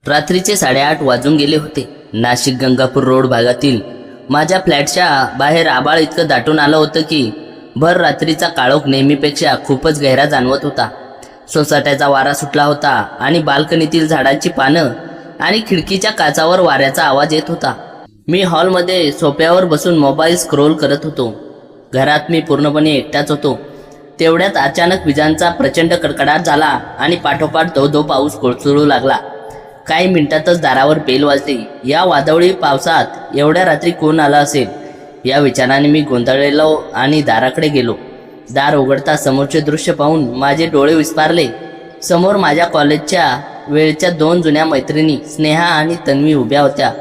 रात्रीचे 8:30 वाजून गेले होते. नाशिक गंगापूर रोड भागातील माझ्या फ्लॅटच्या बाहेर आभाळ इतकं दाटून आलं होतं की भर रात्रीचा काळोख नेहमीपेक्षा खूपच गहिरा जाणवत होता. सोसाट्याचा वारा सुटला होता आणि बाल्कनीतील झाडांची पानं आणि खिडकीच्या काचावर वाऱ्याचा आवाज येत होता. मी हॉलमध्ये सोफ्यावर बसून मोबाईल स्क्रोल करत होतो. घरात मी पूर्णपणे एकटाच होतो. तेवढ्यात अचानक विजांचा प्रचंड कडकडाट झाला आणि पाठोपाठ धो पाऊस कोसळू लागला. काही मिनिटातच दारावर बेल वाजली. या वादळी पावसात एवढ्या रात्री कोण आला असेल या विचाराने मी गोंधळलेलो आणि दाराकडे गेलो. दार उघडता समोरचे दृश्य पाहून माझे डोळे विस्फारले. समोर माझ्या कॉलेजच्या वेळच्या 2 जुन्या मैत्रिणी स्नेहा आणि तन्वी उभ्या होत्या.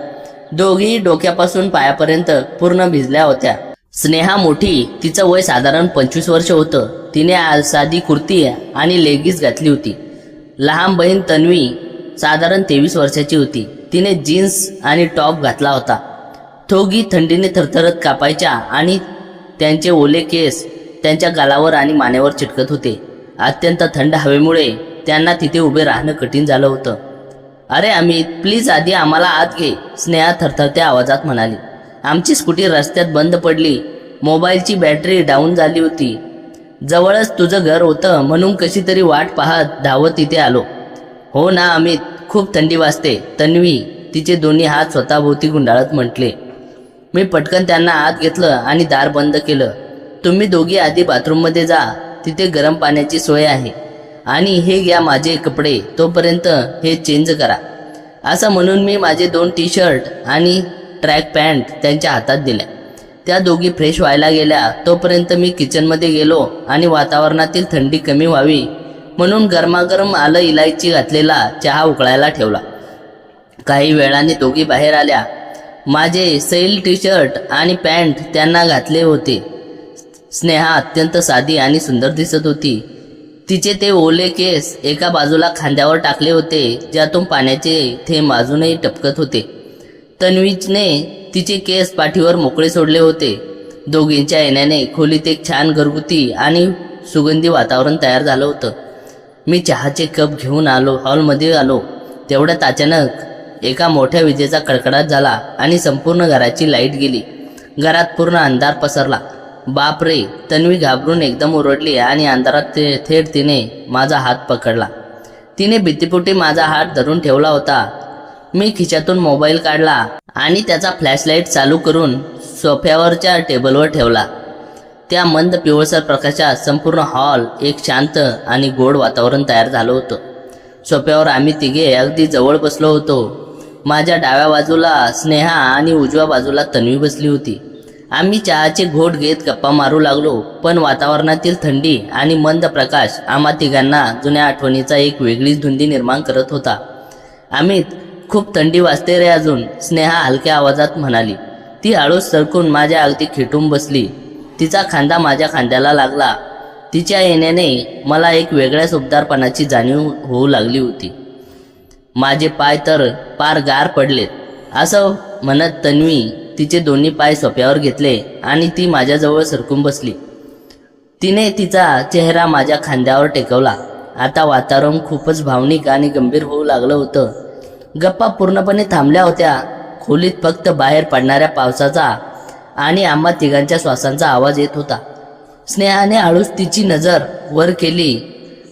दोघी डोक्यापासून पायापर्यंत पूर्ण भिजल्या होत्या. स्नेहा मोठी, तिचं वय साधारण 25 वर्ष होतं. तिने साधी कुर्ती आणि लेगिन्स घातली होती. लहान बहीण तन्वी साधारण 23 वर्षाची होती. तिने जीन्स आणि टॉप घातला होता. दोघी थंडीने थरथरत कापायच्या आणि त्यांचे ओले केस त्यांच्या गालावर आणि मानेवर चिटकत होते. अत्यंत थंड हवेमुळे त्यांना तिथे उभे राहणं कठीण झालं होतं. अरे अमित, प्लीज आधी आम्हाला आत घे, स्नेहा थरथरत्या आवाजात म्हणाली. आमची स्कूटी रस्त्यात बंद पडली. मोबाईलची बॅटरी डाऊन झाली होती. जवळच तुझं घर होतं म्हणून कशी तरी वाट पाहत धावत तिथे आलो. हो ना अमित, खूप थंडी वाजते, तन्वी तिचे दोन्ही हात स्वतःभोवती गुंडाळत म्हटले. मी पटकन त्यांना आत घेतलं आणि दार बंद केलं. तुम्ही दोघी आधी बाथरूममध्ये जा, तिथे गरम पाण्याची सोय आहे. आणि हे घ्या माझे कपडे, तोपर्यंत हे चेंज करा. असं म्हणून मी माझे 2 टी-शर्ट आणि ट्रॅक पॅन्ट त्यांच्या हातात दिल्या. त्या दोघी फ्रेश व्हायला गेल्या. तोपर्यंत मी किचनमध्ये गेलो आणि वातावरणातील थंडी कमी व्हावी म्हणून गरमागरम आलं इलायची घातलेला चहा उकळायला ठेवला. काही वेळाने दोघी बाहेर आल्या. माझे सैल टी-शर्ट आणि पॅन्ट त्यांना घातले होते. स्नेहा अत्यंत साधी आणि सुंदर दिसत होती. तिचे ते ओले केस एका बाजूला खांद्यावर टाकले होते, ज्यातून पाण्याचे थेंब अजूनही टपकत होते. तन्वीने तिचे केस पाठीवर मोकळे सोडले होते. दोघींच्या येण्याने खोलीत एक छान घरगुती आणि सुगंधी वातावरण तयार झालं होतं. मी चहाचे कप घेऊन हॉलमध्ये आलो. तेवढ्यात अचानक एका मोठ्या विजेचा कडकडाट झाला आणि संपूर्ण घराची लाईट गेली. घरात पूर्ण अंधार पसरला. बाप रे, तन्वी घाबरून एकदम ओरडली आणि अंधारात थेट तिने माझा हात पकडला. तिने भीतीपोटी माझा हात धरून ठेवला होता. मी खिशातून मोबाईल काढला आणि त्याचा फ्लॅशलाईट चालू करून सोफ्यावरच्या टेबलवर ठेवला. त्या मंद पिवळसर प्रकाशात संपूर्ण हॉल एक शांत आणि गोड वातावरण तयार झालं होतं. सोफ्यावर आम्ही तिघे अगदी जवळ बसलो होतो. माझ्या डाव्या बाजूला स्नेहा आणि उजव्या बाजूला तन्वी बसली होती. आम्ही चहाचे घोट घेत गप्पा मारू लागलो. पण वातावरणातील थंडी आणि मंद प्रकाश आम्हा तिघांना जुन्या आठवणीचा एक वेगळीच धुंदी निर्माण करत होता. अमित, खूप थंडी वाजते रे अजून, स्नेहा हलक्या आवाजात म्हणाली. ती हळूच सरकून माझ्या अगदी खेटून बसली. तिचा खांदा माझ्या खांद्याला लागला. तिच्या येण्याने मला एक वेगळ्या उबदारपणाची जाणीव होऊ लागली होती. माझे पाय तर पार गार पडलेत, असं म्हणत तन्वी तिचे दोन्ही पाय सोफ्यावर घेतले आणि ती माझ्याजवळ सरकून बसली. तिने तिचा चेहरा माझ्या खांद्यावर टेकवला. आता वातावरण खूपच भावनिक आणि गंभीर होऊ लागलं होतं. गप्पा पूर्णपणे थांबल्या होत्या. खोलीत फक्त बाहेर पडणाऱ्या पावसाचा आणि आम्हा तिघांच्या श्वासांचा आवाज येत होता. स्नेहाने हळूच तिची नजर वर केली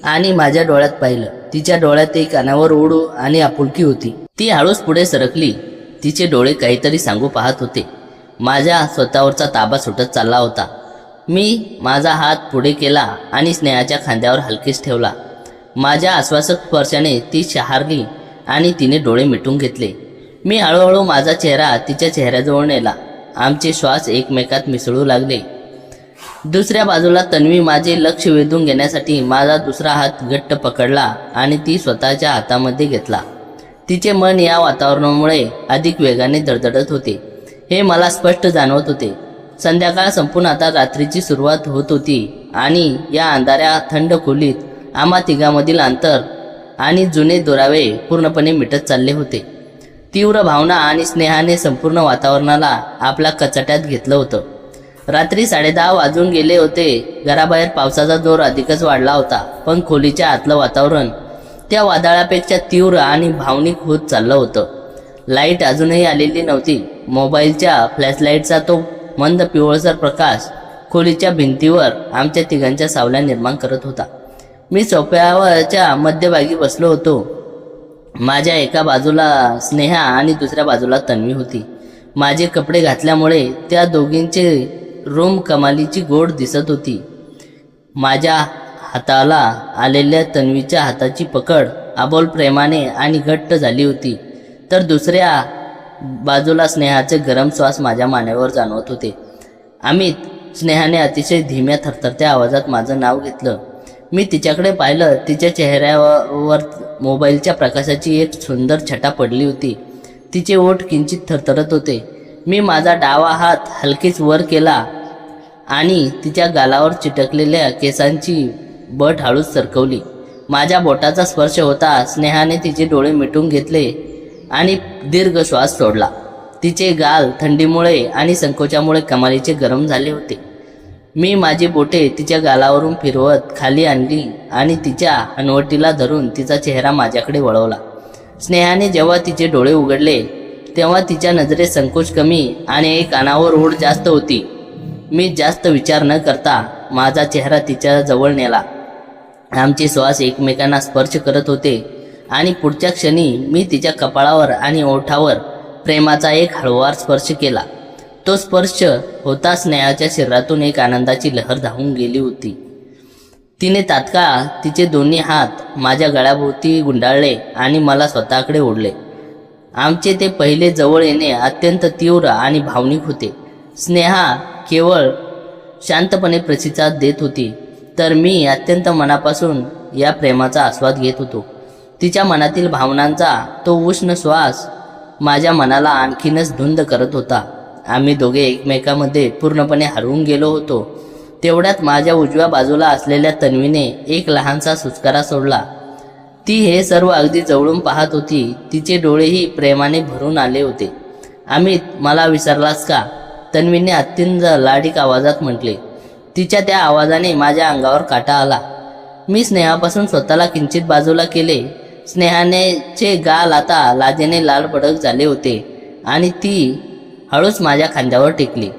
आणि माझ्या डोळ्यात पाहिलं. तिच्या डोळ्यात एक अनावर ओढ आणि आपुलकी होती. ती हळूच पुढे सरकली. तिचे डोळे काहीतरी सांगू पाहत होते. माझ्या स्वतःवरचा ताबा सुटत चालला होता. मी माझा हात पुढे केला आणि स्नेहाच्या खांद्यावर हलकेच ठेवला. माझ्या आश्वासक स्पर्शाने ती शहारली आणि तिने डोळे मिटून घेतले. मी हळूहळू माझा चेहरा तिच्या चेहऱ्याजवळ नेला. आमचे श्वास एकमेकात मिसळू लागले. दुसऱ्या बाजूला तन्वी माझे लक्ष वेधून घेण्यासाठी माझा दुसरा हात घट्ट पकडला आणि ती स्वतःच्या हातामध्ये घेतला. तिचे मन या वातावरणामुळे अधिक वेगाने धडधडत होते. हे मला स्पष्ट जाणवत होते. संध्याकाळ संपून आता रात्रीची सुरुवात होत होती आणि या अंधाऱ्या थंड खोलीत आम्हा तिघांमधील अंतर आणि जुने दुरावे पूर्णपणे मिटत चालले होते. तीव्र भावना आणि स्नेहाने संपूर्ण वातावरणाला आपल्या कचाट्यात घेतलं होतं. रात्री 10:30 वाजून गेले होते. घराबाहेर पावसाचा जोर अधिकच वाढला होता. पण खोलीच्या आतलं वातावरण त्या वादळापेक्षा तीव्र आणि भावनिक होत चाललं होतं. लाईट अजूनही आलेली नव्हती. मोबाईलच्या फ्लॅशलाईटचा तो मंद पिवळसर प्रकाश खोलीच्या भिंतीवर आमच्या तिघांच्या सावल्या निर्माण करत होता. मी सोफ्यावरच्या मध्यभागी बसलो होतो. माझ्या एका बाजूला स्नेहा आणि दुसऱ्या बाजूला तन्वी होती. माझे कपडे घातल्यामुळे त्या दोघींचे रूम कमालीची गोड दिसत होती. माझ्या हाताला आलेल्या तन्वीच्या हाताची पकड अबोल प्रेमाने आणि घट्ट झाली होती, तर दुसऱ्या बाजूला स्नेहाचे गरम श्वास माझ्या मानेवर जाणवत होते. अमित, स्नेहाने अतिशय धीम्या थरथरत्या आवाजात माझं नाव घेतलं. मी तिच्याकडे पाहिलं. तिच्या चेहऱ्यावर मोबाईलच्या प्रकाशाची एक सुंदर छटा पडली होती. तिचे ओठ किंचित थरथरत होते. मी माझा डावा हात हलकेच वर केला आणि तिच्या गालावर चिटकलेल्या केसांची बट हळूच सरकवली. माझ्या बोटाचा स्पर्श होता. स्नेहाने तिचे डोळे मिटून घेतले आणि दीर्घ श्वास सोडला. तिचे गाल थंडीमुळे आणि संकोचामुळे कमालीचे गरम झाले होते. मी माझी बोटे तिच्या गालावरून फिरवत खाली आणली आणि तिच्या हनवटीला धरून तिचा चेहरा माझ्याकडे वळवला. स्नेहाने जेव्हा तिचे डोळे उघडले तेव्हा तिच्या नजरेत संकोच कमी आणि एक अनावर ओढ जास्त होती. मी जास्त विचार न करता माझा चेहरा तिच्या जवळ नेला. आमचे श्वास एकमेकांना स्पर्श करत होते आणि पुढच्या क्षणी मी तिच्या कपाळावर आणि ओठावर प्रेमाचा एक हळूवार स्पर्श केला. तो स्पर्श होता स्नेहाच्या शरीरातून एक आनंदाची लहर धावून गेली होती. तिने तात्काळ तिचे दोन्ही हात माझ्या गळ्याभोवती गुंडाळले आणि मला स्वतःकडे ओढले. आमचे ते पहिले जवळ येणे अत्यंत तीव्र आणि भावनिक होते. स्नेहा केवळ शांतपणे प्रतिसाद देत होती, तर मी अत्यंत मनापासून या प्रेमाचा आस्वाद घेत होतो. तिच्या मनातील भावनांचा तो उष्ण श्वास माझ्या मनाला आणखीनच धुंद करत होता. आम्ही दोघे एकमेकांमध्ये पूर्णपणे हरवून गेलो होतो. तेवढ्यात माझ्या उजव्या बाजूला असलेल्या तन्वीने एक लहानसा सुस्कारा सोडला. ती हे सर्व अगदी जवळून पाहत होती. तिचे डोळेही प्रेमाने भरून आले होते. अमित, मला विसरलास का? तन्वीने अत्यंत लाडीक आवाजात म्हटले. तिच्या त्या आवाजाने माझ्या अंगावर काटा आला. मी स्नेहापासून स्वतःला किंचित बाजूला केले. स्नेहानेचे गाल आता लाजेने लाल भडक झाले होते आणि ती हळूच माझ्या खांद्यावर टेकली.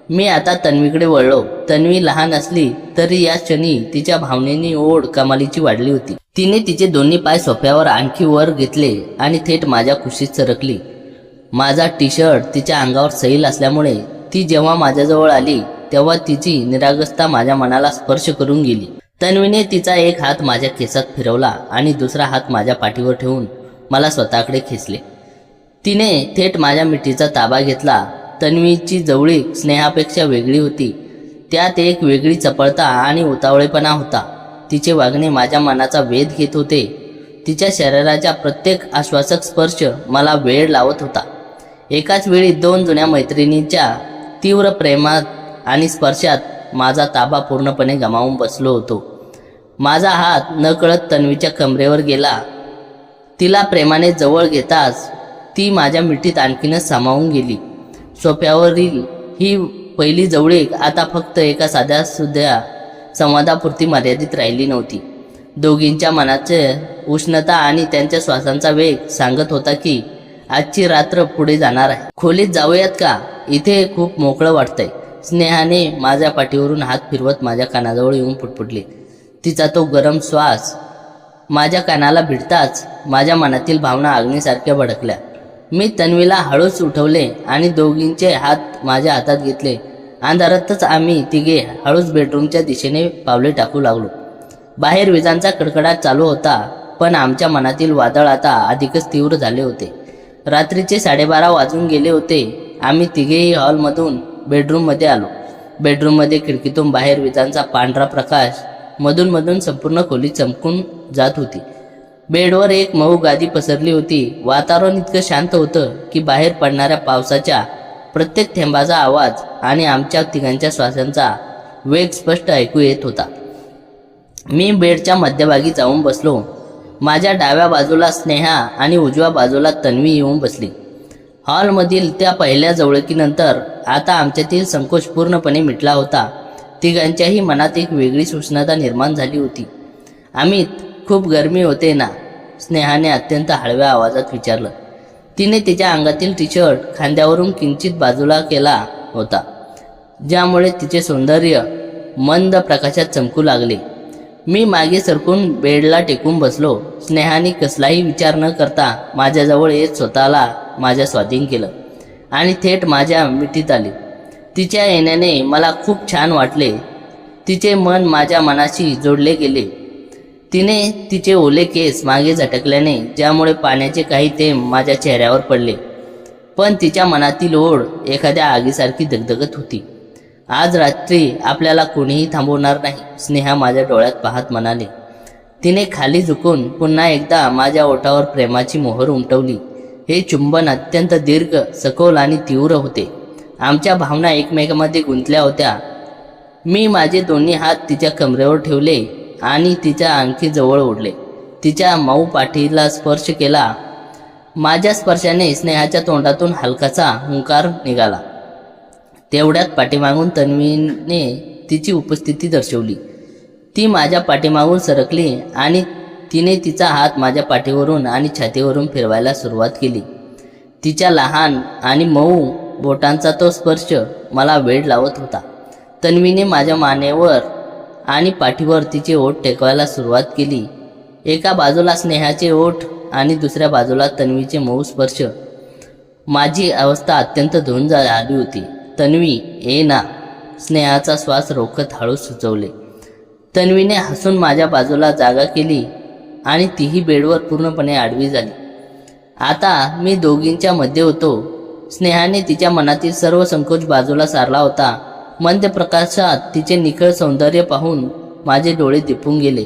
मी आता तन्वीकडे वळलो. तन्वी लहान असली तरी या क्षणी तिच्या भावनेनी ओढ कमालीची वाढली होती. तिने तिचे दोन्ही पाय सोफ्यावर आणखी वर घेतले आणि थेट माझ्या कुशीत सरकली. माझा टी शर्ट तिच्या अंगावर सैल असल्यामुळे ती जेव्हा माझ्याजवळ आली तेव्हा तिची निरागसता माझ्या मनाला स्पर्श करून गेली. तन्वीने तिचा एक हात माझ्या केसात फिरवला आणि दुसरा हात माझ्या पाठीवर ठेवून मला स्वतःकडे खेचले. तिने थेट माझ्या मिठीचा ताबा घेतला. तन्वीची जवळीक स्नेहापेक्षा वेगळी होती. त्यात एक वेगळी चपळता आणि उतावळेपणा होता. तिचे वागणे माझ्या मनाचा वेध घेत होते. तिच्या शरीराच्या प्रत्येक आश्वासक स्पर्श मला वेळ लावत होता. एकाच वेळी दोन जुन्या मैत्रिणींच्या तीव्र प्रेमात आणि स्पर्शात माझा ताबा पूर्णपणे गमावून बसलो होतो. माझा हात नकळत तन्वीच्या कमरेवर गेला. तिला प्रेमाने जवळ घेताच ती माझ्या मिठीत आणखीनच सामावून गेली. सोफ्यावरील ही पहिली जवळीक आता फक्त एका साध्या सुद्धा संवादापुरती मर्यादित राहिली नव्हती. दोघींच्या मनाचे उष्णता आणि त्यांच्या श्वासांचा वेग सांगत होता की आजची रात्र पुढे जाणार आहे. खोलीत जाऊयात का? इथे खूप मोकळं वाटतंय. स्नेहाने माझ्या पाठीवरून हात फिरवत माझ्या कानाजवळ येऊन पुटपुटले. तिचा तो गरम श्वास माझ्या कानाला भिडताच माझ्या मनातील भावना अग्नीसारख्या भडकल्या. मी तन्वीला हळूच उठवले आणि दोघींचे हात माझ्या हातात घेतले. अंधारातच आम्ही तिघे हळूच बेडरूमच्या दिशेने पावले टाकू लागलो. बाहेर विजांचा कडकडाट चालू होता, पण आमच्या मनातील वादळ आता अधिकच तीव्र झाले होते. रात्रीचे 12:30 वाजून गेले होते. आम्ही तिघेही हॉलमधून बेडरूममध्ये आलो. बेडरूममध्ये खिडकीतून बाहेर विजांचा पांढरा प्रकाश मधून मधून संपूर्ण खोली चमकून जात होती. बेडवर एक मऊ गादी पसरली होती. वातावरण इतकं शांत होतं की बाहेर पडणाऱ्या पावसाच्या प्रत्येक थेंबाचा आवाज आणि आमच्या तिघांच्या श्वासांचा वेग स्पष्ट ऐकू येत होता. मी बेडच्या मध्यभागी जाऊन बसलो. माझ्या डाव्या बाजूला स्नेहा आणि उजव्या बाजूला तन्वी येऊन बसली. हॉलमधील त्या पहिल्या जवळकीनंतर आता आमच्यातील संकोच पूर्णपणे मिटला होता. तिघांच्याही मनात एक वेगळी उष्णता निर्माण झाली होती. अमित, खूप गरमी होते ना? स्नेहाने अत्यंत हळव्या आवाजात विचारलं. तिने तिच्या अंगातील टी शर्ट खांद्यावरून किंचित बाजूला केला होता, ज्यामुळे तिचे सौंदर्य मंद प्रकाशात चमकू लागले. मी मागे सरकून बेडला टेकून बसलो. स्नेहाने कसलाही विचार न करता माझ्याजवळ येत स्वतःला माझ्या स्वाधीन केलं आणि थेट माझ्या मिठीत आली. तिच्या येण्याने मला खूप छान वाटले. तिचे मन माझ्या मनाशी जोडले गेले. तिने तिचे ओले केस मागे झटकल्याने ज्यामुळे पाण्याचे काही थेंब माझ्या चेहऱ्यावर पडले, पण तिच्या मनातील ओढ एखाद्या आगीसारखी दगदगत होती. आज रात्री आपल्याला कोणीही थांबवणार नाही, स्नेहा माझ्या डोळ्यात पाहत म्हणाले. तिने खाली झुकून पुन्हा एकदा माझ्या ओठावर प्रेमाची मोहर उमटवली. हे चुंबन अत्यंत दीर्घ, सखोल आणि तीव्र होते. आमच्या भावना एकमेकांमध्ये गुंतल्या होत्या. मी माझे दोन्ही हात तिच्या कमरेवर ठेवले आणि तिच्या आणखी जवळ ओढले. तिच्या मऊ पाठीला स्पर्श केला. माझ्या स्पर्शाने स्नेहाच्या तोंडातून हलकासा हुंकार निघाला. तेवढ्यात पाठीमागून तन्वीने तिची उपस्थिती दर्शवली. ती माझ्या पाठीमागून सरकली आणि तिने तिचा हात माझ्या पाठीवरून आणि छातीवरून फिरवायला सुरुवात केली. तिच्या लहान आणि मऊ बोटांचा तो स्पर्श मला वेड लावत होता. तन्वीने माझ्या मानेवर आणि पाठीवर तिचे ओठ टेकवायला सुरुवात केली. एका बाजूला स्नेहाचे ओठ आणि दुसऱ्या बाजूला तन्वीचे मऊ स्पर्श. माझी अवस्था अत्यंत धुंद झाली होती. तन्वी, ये ना, स्नेहाचा श्वास रोखत हळू सुचवले. तन्वीने हसून माझ्या बाजूला जागा केली आणि तीही बेडवर पूर्णपणे आडवी झाली. आता मी दोघींच्या मध्ये होतो. स्नेहाने तिच्या मनातील सर्व संकोच बाजूला सारला होता. मंद प्रकाशात तिचे निखळ सौंदर्य पाहून माझे डोळे दिपून गेले.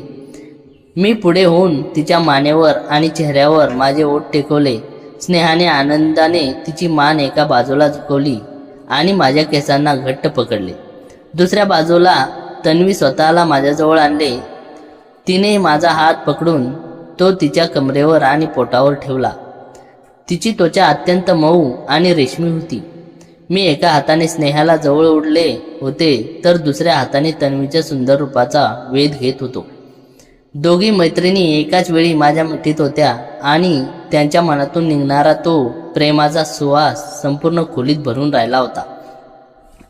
मी पुढे होऊन तिच्या मानेवर आणि चेहऱ्यावर माझे ओठ टेकवले. स्नेहाने आनंदाने तिची मान एका बाजूला झुकवली आणि माझ्या केसांना घट्ट पकडले. दुसऱ्या बाजूला तन्वी स्वतःला माझ्याजवळ आणले. तिने माझा हात पकडून तो तिच्या कमरेवर आणि पोटावर ठेवला. तिची त्वचा अत्यंत मऊ आणि रेशमी होती. मी एका हाताने स्नेहाला जवळ ओढले होते तर दुसऱ्या हाताने तन्वीच्या सुंदर रूपाचा वेध घेत होतो. दोघी मैत्रिणी एकाच वेळी माझ्या मिठीत होत्या आणि त्यांच्या मनातून निघणारा तो प्रेमाचा सुवास संपूर्ण खोलीत भरून राहिला होता.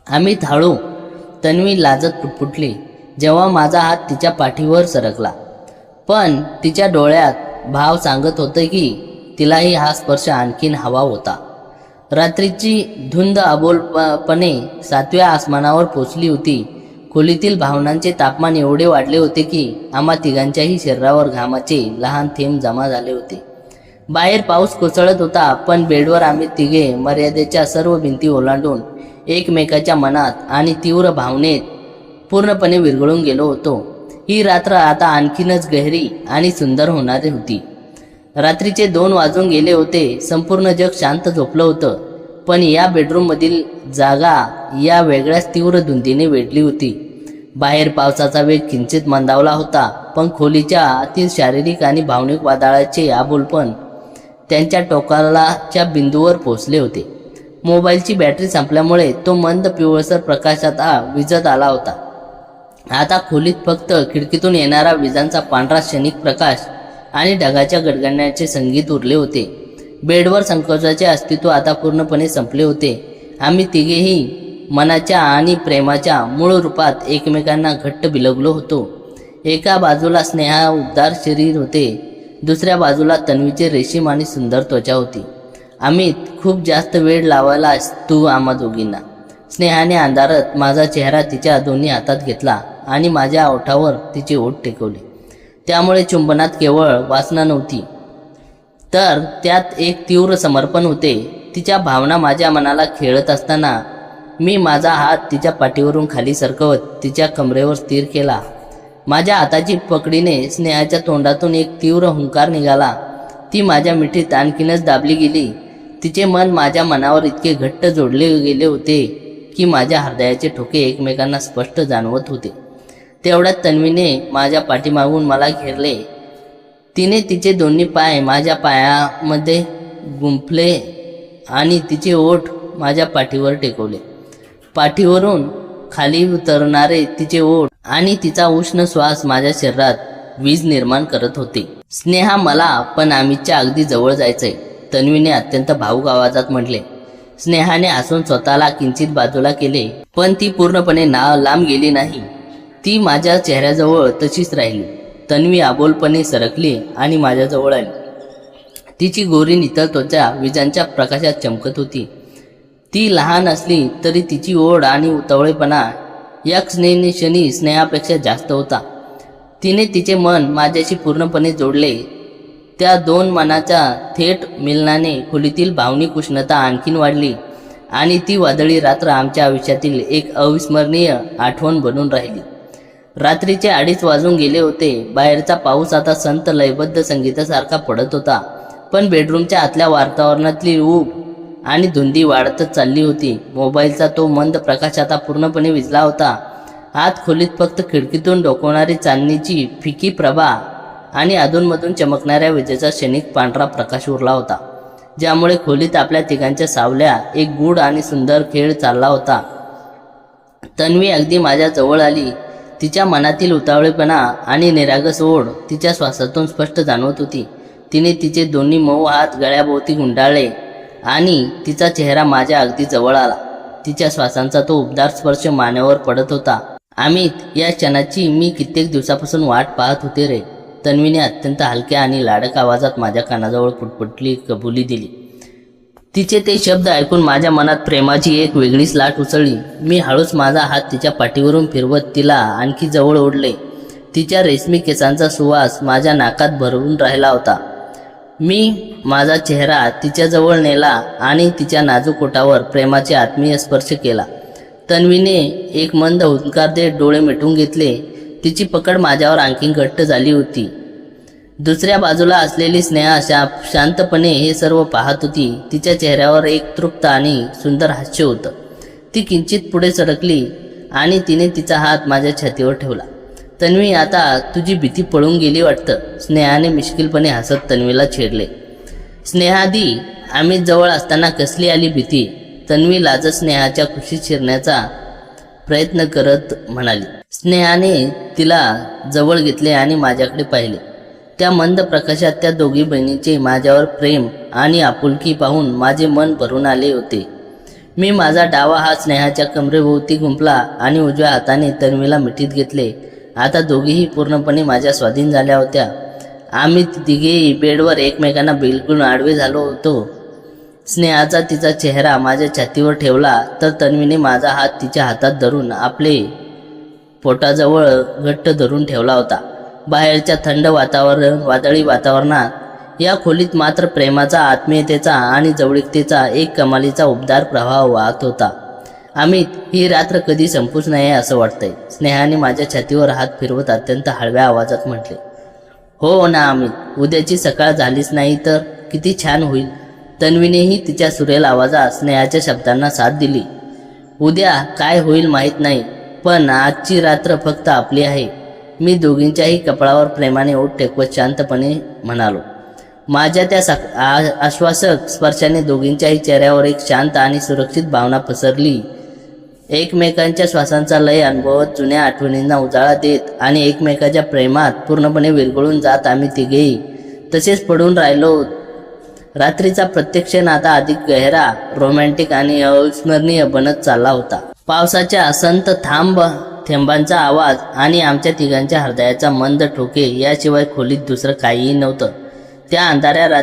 आम्ही थाळू. तन्वी लाजत पुटपुटली जेव्हा माझा हात तिच्या पाठीवर सरकला, पण तिच्या डोळ्यात भाव सांगत होते की तिलाही हा स्पर्श आणखीन हवा होता. रात्रीची धुंद अबोलपणे 7व्या आसमानावर पोचली होती. खोलीतील भावनांचे तापमान एवढे वाढले होते की आम्हा तिघांच्याही शरीरावर घामाचे लहान थेंब जमा झाले होते. बाहेर पाऊस कोसळत होता, पण बेडवर आम्ही तिघे मर्यादेच्या सर्व भिंती ओलांडून एकमेकाच्या मनात आणि तीव्र भावनेत पूर्णपणे विरघळून गेलो होतो. ही रात्र आता आणखीनच गहरी आणि सुंदर होणारी होती. रात्रीचे 2 वाजून गेले होते. संपूर्ण जग शांत झोपलं होतं, पण या बेडरूममधील जागा या वेगळ्याच तीव्र धुंदीने वेढली होती. बाहेर पावसाचा वेग किंचित मंदावला होता, पण खोलीच्या आतील शारीरिक आणि भावनिक वादळाचे आबोलपण त्यांच्या टोकाच्या बिंदूवर पोहोचले होते. मोबाईलची बॅटरी संपल्यामुळे तो मंद पिवळसर प्रकाशात विझत आला होता. आता खोलीत फक्त खिडकीतून येणारा विजांचा पांढरा क्षणिक प्रकाश आणि ढगाच्या गडगडण्याचे संगीत उरले होते. बेडवर संकोचाचे अस्तित्व आता पूर्णपणे संपले होते. आम्ही तिघेही मनाच्या आणि प्रेमाच्या मूळ रूपात एकमेकांना घट्ट बिलगलो होतो. एका बाजूला स्नेहा उबदार शरीर होते, दुसऱ्या बाजूला तन्वीचे रेशीम आणि सुंदर त्वचा होती. आम्ही खूप जास्त वेळ लावायला तू आम्हा दोघींना. स्नेहाने अंधारात माझा चेहरा तिच्या दोन्ही हातात घेतला आणि माझ्या ओठावर तिचे ओठ टेकवले. त्यामुळे चुंबनात केवळ वासना नव्हती, तर त्यात एक तीव्र समर्पण होते. तिच्या भावना माझ्या मनाला खेळत असताना मी माझा हात तिच्या पाठीवरून खाली सरकवत तिच्या कमरेवर स्थिर केला. माझ्या हाताची पकडीने स्नेहाच्या तोंडातून एक तीव्र हुंकार निघाला. ती माझ्या मिठीत आणखीनच दाबली गेली. तिचे मन माझ्या मनावर इतके घट्ट जोडले गेले होते की माझ्या हृदयाचे ठोके एकमेकांना स्पष्ट जाणवत होते. तेवढ्यात तन्वीने माझ्या पाठीमागून मला घेरले. तिने तिचे दोन्ही पाय माझ्या पायामध्ये गुंफले आणि तिचे ओठ माझ्या पाठीवर टेकवले. पाठीवरून खाली उतरणारे तिचे ओठ आणि तिचा उष्ण श्वास माझ्या शरीरात वीज निर्माण करत होते. स्नेहा मला पण अमितच्या अगदी जवळ जायचंय, तन्वीने अत्यंत भावूक आवाजात म्हटले. स्नेहाने हसून स्वतःला किंचित बाजूला केले, पण ती पूर्णपणे लांब गेली नाही. ती माझ्या चेहऱ्याजवळ तशीच राहिली. तन्वी आबोलपणे सरकली आणि माझ्याजवळ आली. तिची गोरी नितळ त्वचा विजांच्या प्रकाशात चमकत होती. ती लहान असली तरी तिची ओढ आणि उतावळेपणा या क्षणी स्नेहापेक्षा जास्त होता. तिने तिचे मन माझ्याशी पूर्णपणे जोडले. त्या दोन मनाच्या थेट मिलनाने खोलीतील भावनिक उष्णता आणखीन वाढली आणि ती वादळी रात्र आमच्या आयुष्यातील एक अविस्मरणीय आठवण बनून राहिली. रात्रीचे 2:30 वाजून गेले होते. बाहेरचा पाऊस आता संत लयबद्ध संगीतासारखा पडत होता, पण बेडरूमच्या आतल्या वातावरणातली ऊब आणि धुंदी वाढतच चालली होती. मोबाईलचा तो मंद प्रकाश आता पूर्णपणे विझला होता. आत खोलीत फक्त खिडकीतून डोकावणारी चांदणीची फिकी प्रभा आणि अधूनमधून चमकणाऱ्या विजेचा क्षणिक पांढरा प्रकाश उरला होता, ज्यामुळे खोलीत आपल्या तिघांच्या सावल्या एक गूढ आणि सुंदर खेळ चालला होता. तन्वी अगदी माझ्या जवळ आली. तिच्या मनातील उतावळेपणा आणि निरागस ओढ तिच्या श्वासातून स्पष्ट जाणवत होती. तिने तिचे दोन्ही मऊ हात गळ्याभोवती गुंडाळले आणि तिचा चेहरा माझ्या अगदी जवळ आला. तिच्या श्वासांचा तो उबदार स्पर्श मानेवर पडत होता. अमित, या क्षणाची मी कित्येक दिवसापासून वाट पाहत होते रे, तन्वीने अत्यंत हलक्या आणि लाडक आवाजात माझ्या कानाजवळ पुटपुटली कबुली दिली. तिचे ते शब्द ऐकून माझ्या मनात प्रेमाची एक वेगळीच लाट उसळली. मी हळूच माझा हात तिच्या पाठीवरून फिरवत तिला आणखी जवळ ओढले. तिच्या रेशमी केसांचा सुवास माझ्या नाकात भरवून राहिला होता. मी माझा चेहरा तिच्याजवळ नेला आणि तिच्या नाजूक ओठावर प्रेमाचे आत्मीय स्पर्श केला. तन्वीने एक मंद हुंकार देत डोळे मिटून घेतले. तिची पकड माझ्यावर आणखी घट्ट झाली होती. दुसऱ्या बाजूला असलेली स्नेहा शांतपणे हे सर्व पाहत होती. तिच्या चेहऱ्यावर एक तृप्त आणि सुंदर हास्य होतं. ती किंचित पुढे सरकली आणि तिने तिचा हात माझ्या छातीवर ठेवला. तन्वी, आता तुझी भीती पळून गेली वाटतं, स्नेहाने मिश्किलपणे हसत तन्वीला छेडले. स्नेहादी, अमित जवळ असताना कसली आली भीती, तन्वी लाजत स्नेहाच्या कुशीत शिरण्याचा प्रयत्न करत म्हणाली. स्नेहाने तिला जवळ घेतले आणि माझ्याकडे पाहिले. त्या मंद प्रकाशात त्या दोघी बहिणींचे माझ्यावर प्रेम आणि आपुलकी पाहून माझे मन भरून आले होते. मी माझा डावा हात स्नेहाच्या कमरेभोवती गुंफला आणि उजव्या हाताने तन्वीला मिठीत घेतले. आता दोघीही पूर्णपणे माझ्या स्वाधीन झाल्या होत्या. आम्ही तिघेही बेडवर एकमेकांना बिलकुल आडवे झालो होतो. स्नेहाचा तिचा चेहरा माझ्या छातीवर ठेवला तर तन्वीने माझा हात तिच्या हातात धरून आपले पोटाजवळ घट्ट धरून ठेवला होता. बाहेरच्या थंड वादळी वातावरणात या खोलीत मात्र प्रेमाचा, आत्मीयतेचा आणि जवळीकतेचा एक कमालीचा उबदार प्रवाह वाहत होता. अमित, ही रात्र कधी संपूच नये असं वाटतंय, स्नेहाने माझ्या छातीवर हात फिरवत अत्यंत हळव्या आवाजात म्हटले. हो ना अमित, उद्याची सकाळ झालीच नाही तर किती छान होईल, तन्वीनेही तिच्या सुरेल आवाजात स्नेहाच्या शब्दांना साथ दिली. उद्या काय होईल माहीत नाही, पण आजची रात्र फक्त आपली आहे, मी दोघींच्याही कपाळावर प्रेमाने ओठ टेकवत शांतपणे म्हणालो. माझ्या त्या आश्वासक स्पर्शाने दोघींच्याही चेहऱ्यावर एक शांत आणि सुरक्षित भावना पसरली. एकमेकांच्या श्वासांचा लय अनुभवत, जुन्या आठवणींना उजाळा देत आणि एकमेकाच्या प्रेमात पूर्णपणे विरघळून जात आम्ही तिघेही तसेच पडून राहिलो. रात्रीचा प्रत्येक क्षण आता अधिक गहिरा, रोमॅन्टिक आणि अविस्मरणीय बनत चालला होता. पावसाच्या असंत थेंबांचा आवाज आणि आमच्या तिघांच्या हृदयाचा मंद ठोके याशिवाय खोलीत दुसरं काहीही नव्हतं. त्या अंधाऱ्या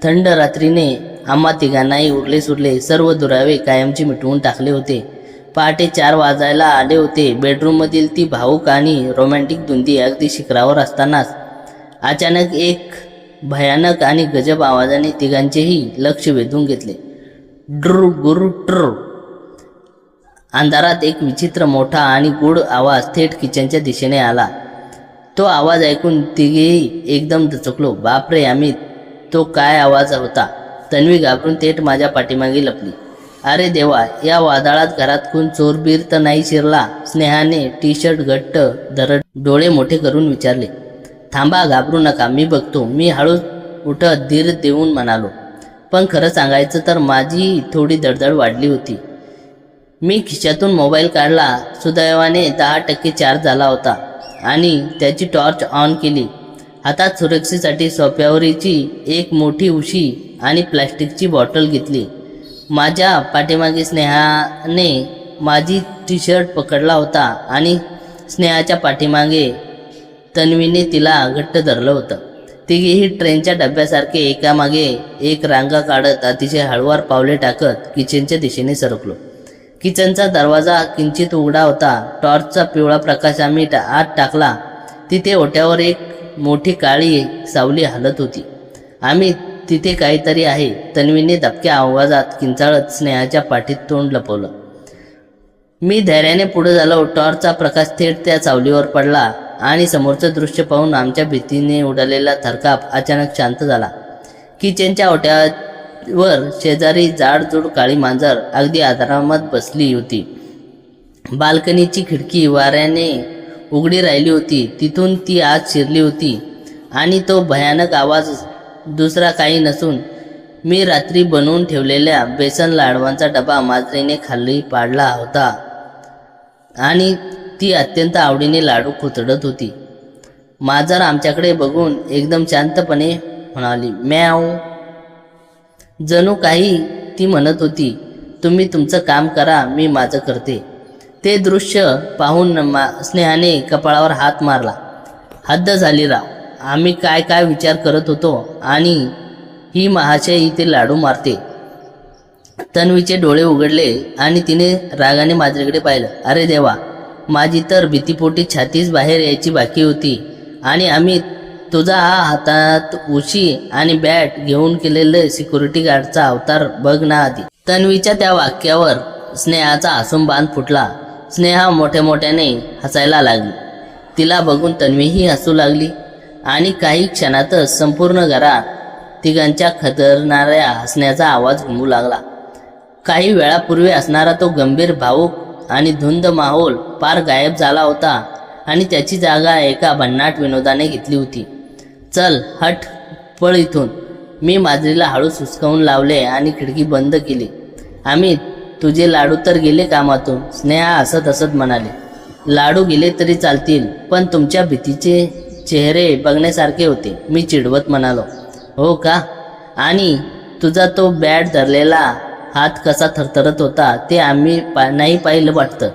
थंड रात्रीने आम्हा तिघांनाही उरले सुरले सर्व दुरावे कायमचे मिटवून टाकले होते. पहाटे 4 वाजायला आले होते. बेडरूममधील ती भावूक आणि रोमॅन्टिक धुंदी अगदी शिखरावर असतानाच अचानक एक भयानक आणि गजब आवाजाने तिघांचेही लक्ष वेधून घेतले. ड्रू गुरु ट्र. अंधारात एक विचित्र मोठा आणि गूढ आवाज थेट किचनच्या दिशेने आला. तो आवाज ऐकून तिघेही एकदम दचकलो. बापरे अमित, तो काय आवाज होता? तन्वी घाबरून थेट माझ्या पाठीमागे लपली. अरे देवा, या वादळात घरात कोण चोरबीर तर नाही शिरला? स्नेहाने टी शर्ट घट्ट धरत डोळे मोठे करून विचारले. थांबा, घाबरू नका, मी बघतो, मी हळूच उठत धीर देऊन म्हणालो. पण खरं सांगायचं तर माझी थोडी धडधड वाढली होती. मी खिशातून मोबाईल काढला. सुदैवाने 10% चार्ज झाला होता आणि त्याची टॉर्च ऑन केली. हातात सुरक्षेसाठी सोप्यावरची एक मोठी उशी आणि प्लास्टिकची बॉटल घेतली. माझ्या पाठीमागे स्नेहाने माझी टी शर्ट पकडला होता आणि स्नेहाच्या पाठीमागे तन्वीने तिला घट्ट धरलं होतं. तिघेही ट्रेनच्या डब्यासारखे एकामागे एक रांगा काढत अतिशय हळूवार पावले टाकत किचनच्या दिशेने सरकलो. किचनचा दरवाजा किंचित उघडा होता. टॉर्चचा पिवळा प्रकाश आम्ही आत टाकला. तिथे ओट्यावर एक मोठी काळी सावली हलत होती. आम्ही तिथे काहीतरी आहे, तन्वीने दबक्या आवाजात किंचाळत स्नेहाच्या पाठीत तोंड लपवलं. मी धैर्याने पुढे झालो. टॉर्चचा प्रकाश थेट त्या सावलीवर पडला आणि समोरचं दृश्य पाहून आमच्या भीतीने उडालेला थरकाप अचानक शांत झाला. किचनच्या ओट्यावर शेजारी जाडजूड काळी मांजर अगदी आरामात बसली होती. बाल्कनीची खिडकी वाऱ्याने उघडी राहिली होती. तिथून ती आत शिरली होती आणि तो भयानक आवाज दुसरा काही नसून मी रात्री बनवून ठेवलेल्या बेसन लाडवांचा डबा मांजरीने खाली पाडला होता आणि ती अत्यंत आवडीने लाडू कुतडत होती. मांजर आमच्याकडे बघून एकदम शांतपणे म्हणाली, म्याव. जणू काही ती म्हणत होती, तुम्ही तुमचं काम करा, मी माझं करते. ते दृश्य पाहून स्नेहाने कपाळावर हात मारला. हद्द झाली राव. आम्ही काय काय विचार करत होतो आणि ही महाशय इथे लाडू मारते. तन्वीचे डोळे उघडले आणि तिने रागाने मांजरीकडे पाहिलं. अरे देवा, माझी तर भीतीपोटी छातीच बाहेर यायची बाकी होती आणि आम्ही तुझा हा हातात उशी आणि बॅट घेऊन केलेले सिक्युरिटी गार्डचा अवतार बघ ना आधी. तन्वीच्या त्या वाक्यावर स्नेहाचा हसून बांध फुटला. स्नेहा मोठ्या मोठ्याने हसायला लागली. तिला बघून तन्वीही हसू लागली आणि काही क्षणातच संपूर्ण घरात तिघांच्या खदरणाऱ्या हसण्याचा आवाज घुमू लागला. काही वेळापूर्वी असणारा तो गंभीर, भावूक आणि धुंद माहोल पार गायब झाला होता आणि त्याची जागा एका भन्नाट विनोदाने घेतली होती. चल हट, पळ इथून. मी मांजरीला हळू सुस्कावून लावले आणि खिडकी बंद केली. आम्ही तुझे लाडू तर गेले कामातून, स्नेहा हसत हसत म्हणाली. लाडू गेले तरी चालतील, पण तुमच्या भीतीचे चेहरे बघण्यासारखे होते, मी चिडवत म्हणालो. हो का? आणि तुझा तो बॅट धरलेला हात कसा थरथरत होता ते आम्ही नाही पाहिलं वाटतं.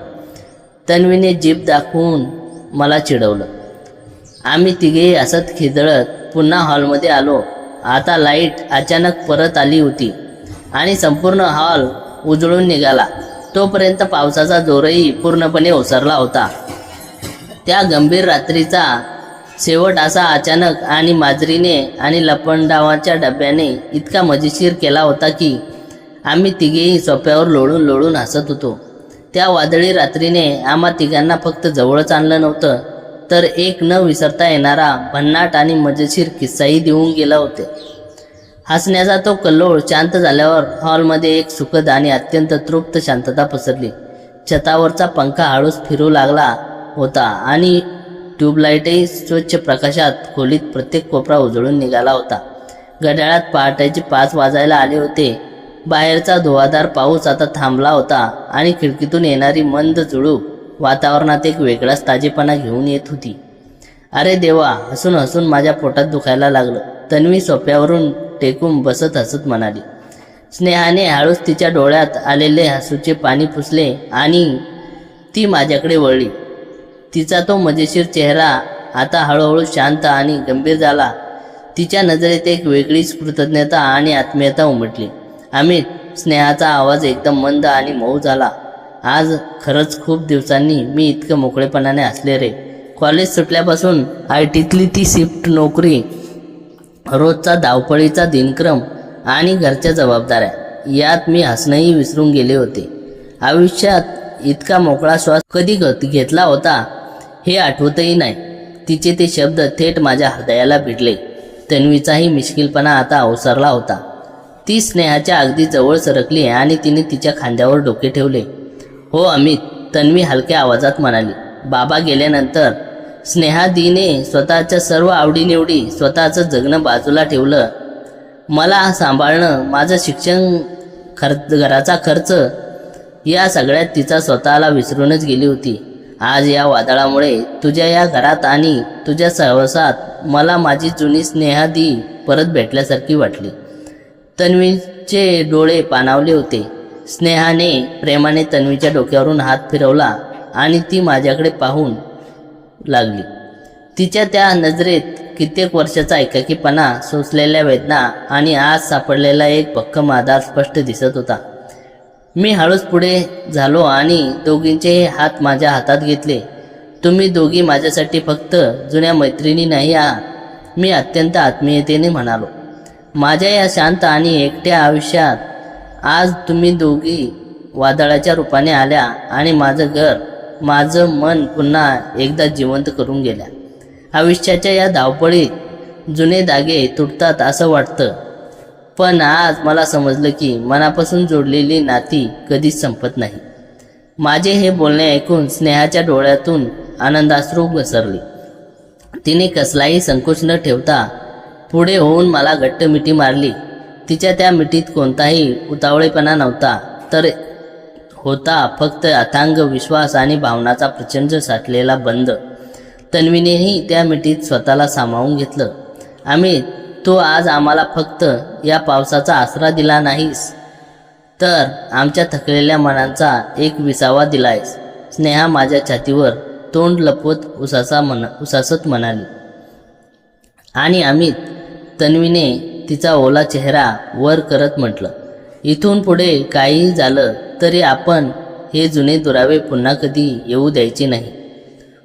तन्वीने जीभ दाखवून मला चिडवलं. आम्ही तिघेही हसत खिदळत पुन्हा हॉलमध्ये आलो. आता लाईट अचानक परत आली होती आणि संपूर्ण हॉल उजळून निघाला. तोपर्यंत पावसाचा जोरही पूर्णपणे ओसरला होता. त्या गंभीर रात्रीचा शेवट असा अचानक आणि मांजरीने आणि लपंडावाच्या डब्याने इतका मजेशीर केला होता की आम्ही तिघेही सोप्यावर लोळून लोळून हसत होतो. त्या वादळी रात्रीने आम्हा तिघांना फक्त जवळच आणलं नव्हतं, तर एक न विसरता येणारा भन्नाट आणि मजेशीर किस्साही देऊन गेला होते. हसण्याचा तो कल्लोळ शांत झाल्यावर हॉलमध्ये एक सुखद आणि अत्यंत तृप्त शांतता पसरली. छतावरचा पंखा हळूच फिरू लागला होता आणि ट्यूबलाईटही स्वच्छ प्रकाशात खोलीत प्रत्येक कोपरा उजळून निघाला होता. घड्याळात पहाटेचे 5 वाजायला आले होते. बाहेरचा धुवाधार पाऊस आता थांबला होता आणि खिडकीतून येणारी मंद झुळूक वातावरणात एक वेगळाच ताजेपणा घेऊन येत होती. अरे देवा, हसून हसून माझ्या पोटात दुखायला लागलं. तन्वी सोफ्यावरून टेकून बसत हसत म्हणाली. स्नेहाने हळूच तिच्या डोळ्यात आलेले हसूचे पाणी पुसले आणि ती माझ्याकडे वळली. तिचा तो मजेशीर चेहरा आता हळूहळू शांत आणि गंभीर झाला. तिच्या नजरेत एक वेगळीच कृतज्ञता आणि आत्मीयता उमटली. अमित, स्नेहाचा आवाज एकदम मंद आणि मऊ झाला. आज खरंच खूप दिवसांनी मी इतकं मोकळेपणाने हसले रे. कॉलेज सुटल्यापासून ITतली ती शिफ्ट नोकरी, रोजचा धावपळीचा दिनक्रम आणि घरच्या जबाबदाऱ्या, यात मी हसणंही विसरून गेले होते. आयुष्यात इतका मोकळा श्वास कधी घेतला होता हे आठवतही नाही. तिचे ते शब्द थेट माझ्या हृदयाला भिडले. तन्वीचाही मिश्किलपणा आता ओसरला होता. ती स्नेहाच्या अगदी जवळ सरकली आणि तिने तिच्या खांद्यावर डोके ठेवले. हो अमित, तन्वी हलक्या आवाजात म्हणाली. बाबा गेल्यानंतर स्नेहादीने स्वतःच्या सर्व आवडीनिवडी, स्वतःचं जगणं बाजूला ठेवलं. मला सांभाळणं, माझं शिक्षण, घराचा खर्च, या सगळ्यात तिचा स्वतःला विसरूनच गेली होती. आज या वादळामुळे तुझ्या या घरात आणि तुझ्या सहवासात मला माझी जुनी स्नेहादी परत भेटल्यासारखी वाटली. तन्वीचे डोळे पाणावले होते. स्नेहाने प्रेमाने तन्वीच्या डोक्यावरून हात फिरवला आणि ती माझ्याकडे पाहून लागली. तिच्या त्या नजरेत कित्येक वर्षाचा एकाकीपणा, सोसलेल्या वेदना आणि आज सापडलेला एक भक्कम आधार स्पष्ट दिसत होता. मी हळूच पुढे झालो आणि दोघींचे हात माझ्या हातात घेतले. तुम्ही दोघी माझ्यासाठी फक्त जुन्या मैत्रिणी नाही आहात, मी अत्यंत आत्मीयतेने म्हणालो. माझ्या या शांत आणि एकट्या आयुष्यात आज तुम्ही दोघी वादळाच्या रूपाने आल्या आणि माझं घर, माझं मन पुन्हा एकदा जिवंत करून गेल्या. आयुष्याच्या या धावपळीत जुने धागे तुटतात असं वाटतं, पण आज मला समजलं की मनापासून जोडलेली नाती कधीच संपत नाही. माझे हे बोलणे ऐकून स्नेहाच्या डोळ्यातून आनंदाश्रू घसरले. तिने कसलाही संकोच न ठेवता पुढे होऊन मला घट्ट मिठी मारली. तिच्या त्या मिठीत कोणताही उतावळेपणा नव्हता, तर होता फक्त अथांग विश्वास आणि भावनाचा प्रचंड साठलेला बंध. तन्वीनेही त्या मिठीत स्वतःला सामावून घेतलं. अमित, तू आज आम्हाला फक्त या पावसाचा आसरा दिला नाहीस, तर आमच्या थकलेल्या मनांचा एक विसावा दिलायस. स्नेहा माझ्या छातीवर तोंड लपवत उसासत म्हणाली. आणि अमित, तन्वीने तिचा ओला चेहरा वर करत म्हटलं, इथून पुढे काहीही झालं तरी आपण हे जुने दुरावे पुन्हा कधी येऊ द्यायचे नाही.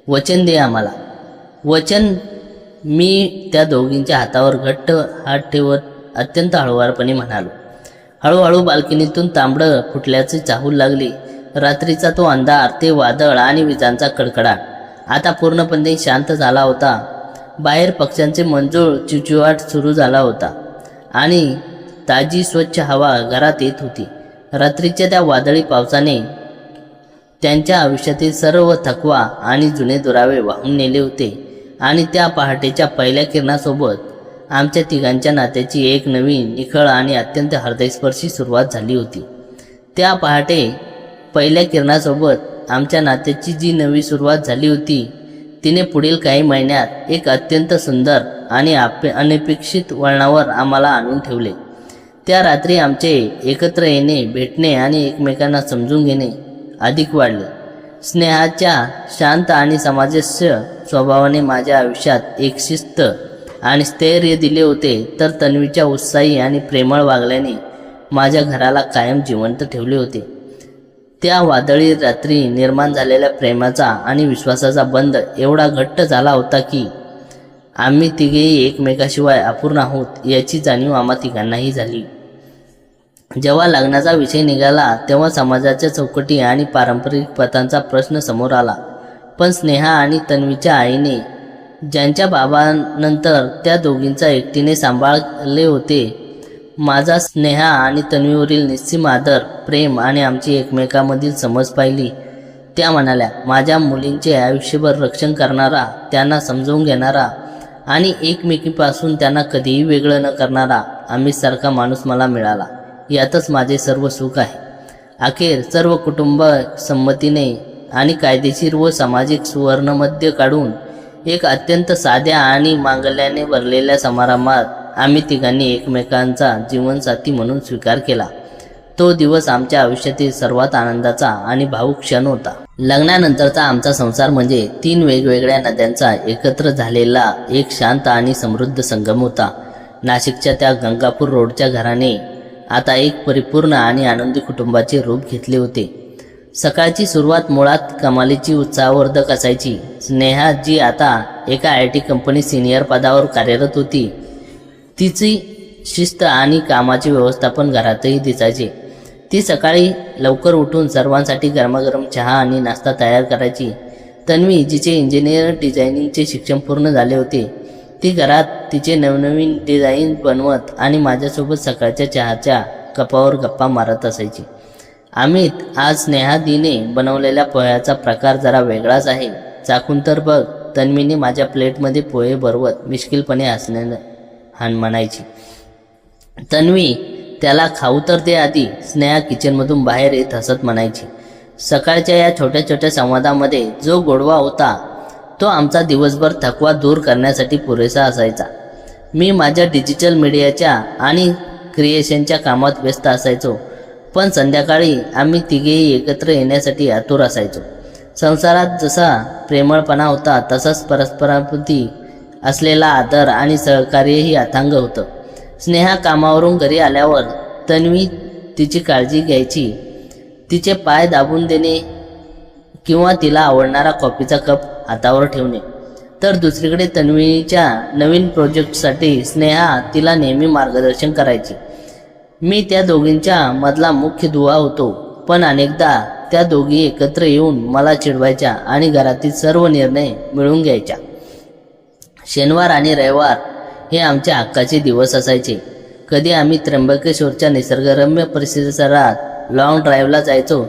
वचन दे आम्हाला. वचन. मी त्या दोघींच्या हातावर घट्ट हात ठेवत अत्यंत हळुवारपणे म्हणालो. हळूहळू बाल्कनीतून तांबडं फुटल्याची चाहूल लागली. रात्रीचा तो अंधार, ते वादळ आणि विजांचा कडकडाट आता पूर्णपणे शांत झाला होता. बाहेर पक्ष्यांचे मंजूळ चिवचिवाट सुरू झाला होता आणि ताजी स्वच्छ हवा घरात येत होती. रात्रीच्या त्या वादळी पावसाने त्यांच्या आयुष्यातील सर्व थकवा आणि जुने दुरावे वाहून नेले होते आणि त्या पहाटेच्या पहिल्या किरणासोबत आमच्या तिघांच्या नात्याची एक नवीन, निखळ आणि अत्यंत हृदयस्पर्शी सुरुवात झाली होती. त्या पहाटे पहिल्या किरणासोबत आमच्या नात्याची जी नवी सुरुवात झाली होती, तिने पुढील काही महिन्यात एक अत्यंत सुंदर आणि अनपेक्षित वळणावर आम्हाला आणून ठेवले. त्या रात्री आमचे एकत्र येणे, भेटणे आणि एकमेकांना समजून घेणे अधिक वाढले. स्नेहाच्या शांत आणि समाजस्य स्वभावाने माझ्या आयुष्यात एक शिस्त आणि स्थैर्य दिले होते, तर तन्वीच्या उत्साही आणि प्रेमळ वागल्याने माझ्या घराला कायम जिवंत ठेवले होते. त्या वादळी रात्री निर्माण झालेल्या प्रेमाचा आणि विश्वासाचा बंध एवढा घट्ट झाला होता की आम्ही तिघेही एकमेकाशिवाय अपूर्ण आहोत याची जाणीव आम्हा तिघांनाही झाली. जेव्हा लग्नाचा विषय निघाला तेव्हा समाजाच्या चौकटी आणि पारंपरिक प्रथांचा प्रश्न समोर आला. पण स्नेहा आणि तन्वीच्या आईने, ज्यांच्या बाबांनंतर त्या दोघींचा एकटीने सांभाळले होते, माझा स्नेहा आणि तन्वीवरील निस्सीम आदर, प्रेम आणि आमची एकमेकांमधील समज पाहिली. त्या म्हणाल्या, माझ्या मुलींचे आयुष्यभर रक्षण करणारा, त्यांना समजून घेणारा आणि एकमेकीपासून त्यांना कधीही वेगळं न करणारा अमितसारखा माणूस मला मिळाला. यातच माझे सर्व सुख आहे. अखेर सर्व कुटुंब संमतीने आणि कायदेशीर व सामाजिक सुवर्णमध्य काढून एक अत्यंत साध्या आणि मांगल्याने भरलेल्या समारंभात आम्ही तिघांनी एकमेकांचा जीवनसाथी म्हणून स्वीकार केला. तो दिवस आमच्या आयुष्यातील सर्वात आनंदाचा आणि भावुक क्षण होता. लग्नानंतरचा आमचा संसार म्हणजे 3 वेगवेगळ्या नद्यांचा एकत्र झालेला एक शांत आणि समृद्ध संगम होता. नाशिकच्या त्या गंगापूर रोडच्या घराने आता एक परिपूर्ण आणि आनंदी कुटुंबाचे रूप घेतले होते. सकाळची सुरुवात मुळात कमालीची उत्साहवर्धक असायची. स्नेहा, जी आता एका IT कंपनी सिनियर पदावर कार्यरत होती, तिची शिस्त आणि कामाचे व्यवस्थापन घरातही दिसायचे. ती सकाळी लवकर उठून सर्वांसाठी गरमागरम चहा आणि नाश्ता तयार करायची. तन्वी, जिचे इंजिनियर डिझायनिंगचे शिक्षण पूर्ण झाले होते, ती घरात तिचे नवनवीन डिझाईन बनवत आणि माझ्यासोबत सकाळच्या चहाच्या कपावर गप्पा मारत असायची. अमित, आज स्नेहादीने बनवलेल्या पोह्याचा प्रकार जरा वेगळाच आहे, चाखून तर बघ. तन्वीने माझ्या प्लेटमध्ये पोहे भरवत मिश्किलपणे हसण्यानं म्हणायची. तन्वी, त्याला खाऊ तर दे आधी. स्नेहा किचनमधून बाहेर येत हसत म्हणायची. सकाळच्या या छोट्या छोट्या संवादामध्ये जो गोडवा होता तो आमचा दिवसभर थकवा दूर करण्यासाठी पुरेसा असायचा. मी माझ्या डिजिटल मीडियाच्या आणि क्रिएशनच्या कामात व्यस्त असायचो, पण संध्याकाळी आम्ही तिघेही एकत्र येण्यासाठी आतुर असायचो. संसारात जसा प्रेमळपणा होता तसाच परस्परांप्रती असलेला आदर आणि सहकार्यही अथांग होतं. स्नेहा कामावरून घरी आल्यावर तन्वी तिची काळजी घ्यायची, तिचे पाय दाबून देणे किंवा तिला आवडणारा कॉफीचा कप हातावर ठेवणे. तर दुसरीकडे तन्वीच्या नवीन प्रोजेक्टसाठी स्नेहा तिला नेहमी मार्गदर्शन करायची. मी त्या दोघींच्या मधला मुख्य दुवा होतो, पण अनेकदा त्या दोघी एकत्र येऊन मला चिडवायच्या आणि घरातील सर्व निर्णय मिळून घ्यायच्या. शनिवार आणि रविवार हे आमचे हक्काचे दिवस असायचे. कधी आम्ही त्र्यंबकेश्वरच्या निसर्गरम्य परिसरात लॉंग ड्राईव्हला जायचो,